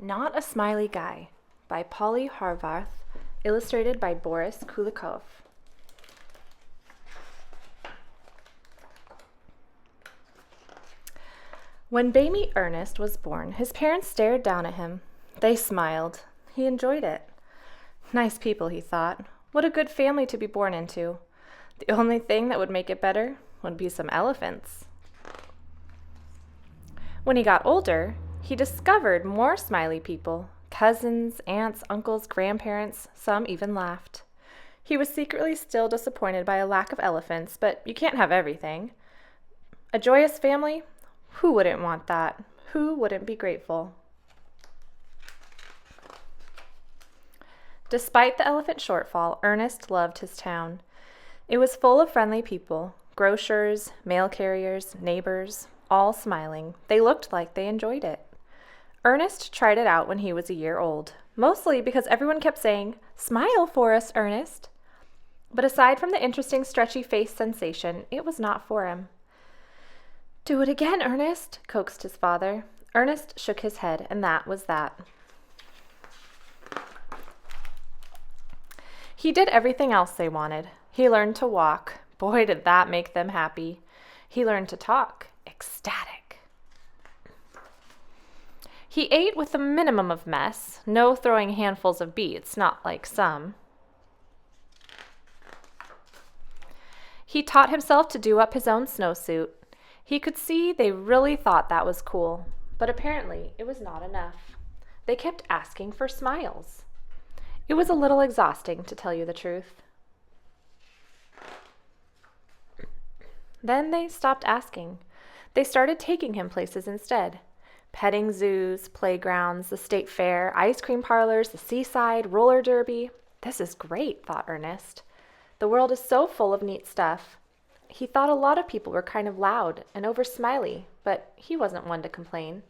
Not a Smiley Guy by Polly Horvath, illustrated by Boris Kulikov. When baby Ernest was born, his parents stared down at him. They smiled. He enjoyed it. Nice people, he thought. What a good family to be born into. The only thing that would make it better would be some elephants. When he got older, he discovered more smiley people. Cousins, aunts, uncles, grandparents, some even laughed. He was secretly still disappointed by a lack of elephants, but you can't have everything. A joyous family? Who wouldn't want that? Who wouldn't be grateful? Despite the elephant shortfall, Ernest loved his town. It was full of friendly people, grocers, mail carriers, neighbors, all smiling. They looked like they enjoyed it. Ernest tried it out when he was a year old, mostly because everyone kept saying, "Smile for us, Ernest." But aside from the interesting stretchy face sensation, it was not for him. "Do it again, Ernest," coaxed his father. Ernest shook his head, and that was that. He did everything else they wanted. He learned to walk. Boy, did that make them happy. He learned to talk. Ecstatic. He ate with a minimum of mess, no throwing handfuls of beets, not like some. He taught himself to do up his own snowsuit. He could see they really thought that was cool, but apparently it was not enough. They kept asking for smiles. It was a little exhausting, to tell you the truth. Then they stopped asking. They started taking him places instead. Petting zoos, playgrounds, the state fair, ice cream parlors, the seaside, roller derby. This is great, thought Ernest. The world is so full of neat stuff. He thought a lot of people were kind of loud and over-smiley, but he wasn't one to complain.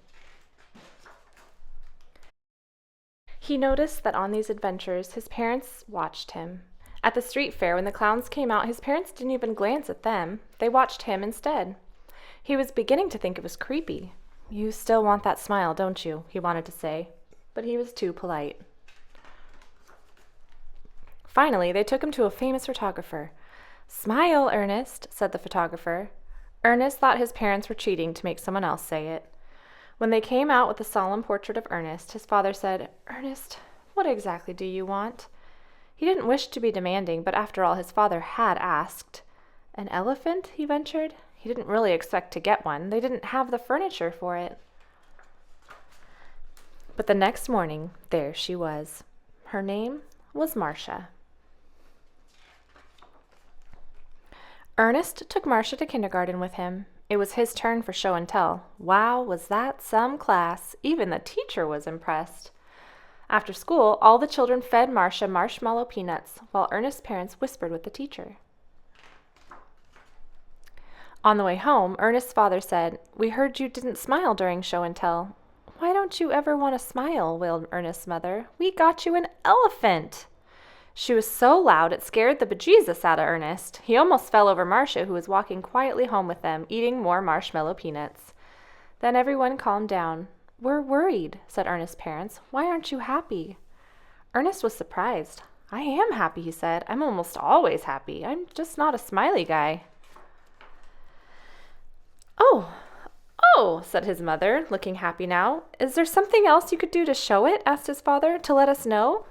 He noticed that on these adventures, his parents watched him. At the street fair, when the clowns came out, his parents didn't even glance at them. They watched him instead. He was beginning to think it was creepy. "You still want that smile, don't you?" he wanted to say, but he was too polite. Finally, they took him to a famous photographer. "Smile, Ernest," said the photographer. Ernest thought his parents were cheating to make someone else say it. When they came out with a solemn portrait of Ernest, his father said, "Ernest, what exactly do you want?" He didn't wish to be demanding, but after all, his father had asked. "An elephant?" he ventured. He didn't really expect to get one. They didn't have the furniture for it. But the next morning, there she was. Her name was Marcia. Ernest took Marcia to kindergarten with him. It was his turn for show and tell. Wow, was that some class! Even the teacher was impressed. After school, all the children fed Marcia marshmallow peanuts, while Ernest's parents whispered with the teacher. On the way home, Ernest's father said, "We heard you didn't smile during show and tell." "Why don't you ever want to smile?" wailed Ernest's mother. "We got you an elephant." She was so loud it scared the bejesus out of Ernest. He almost fell over Marcia, who was walking quietly home with them, eating more marshmallow peanuts. Then everyone calmed down. "We're worried," said Ernest's parents. "Why aren't you happy?" Ernest was surprised. "I am happy," he said. "I'm almost always happy. I'm just not a smiley guy." "Oh, oh," said his mother, looking happy now. "Is there something else you could do to show it?" asked his father. "To let us know?"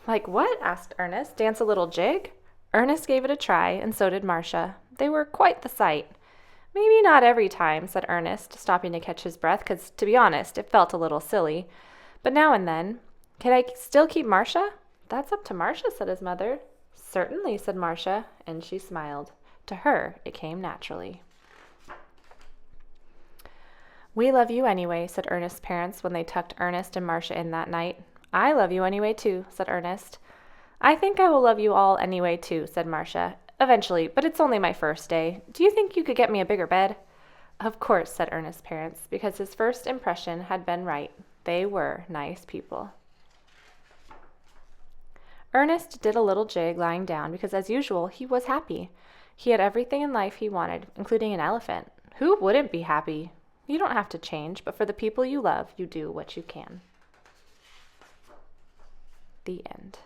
"Like what?" asked Ernest. "Dance a little jig?" Ernest gave it a try, and so did Marcia. They were quite the sight. "Maybe not every time," said Ernest, stopping to catch his breath, because, to be honest, it felt a little silly. "But now and then. Can I still keep Marcia?" "That's up to Marcia," said his mother. "Certainly," said Marcia, and she smiled. To her, it came naturally. "We love you anyway," said Ernest's parents when they tucked Ernest and Marcia in that night. "I love you anyway, too," said Ernest. "I think I will love you all anyway, too," said Marcia. "Eventually, but it's only my first day. Do you think you could get me a bigger bed?" "Of course," said Ernest's parents, because his first impression had been right. They were nice people. Ernest did a little jig lying down because, as usual, he was happy. He had everything in life he wanted, including an elephant. Who wouldn't be happy? You don't have to change, but for the people you love, you do what you can. The end.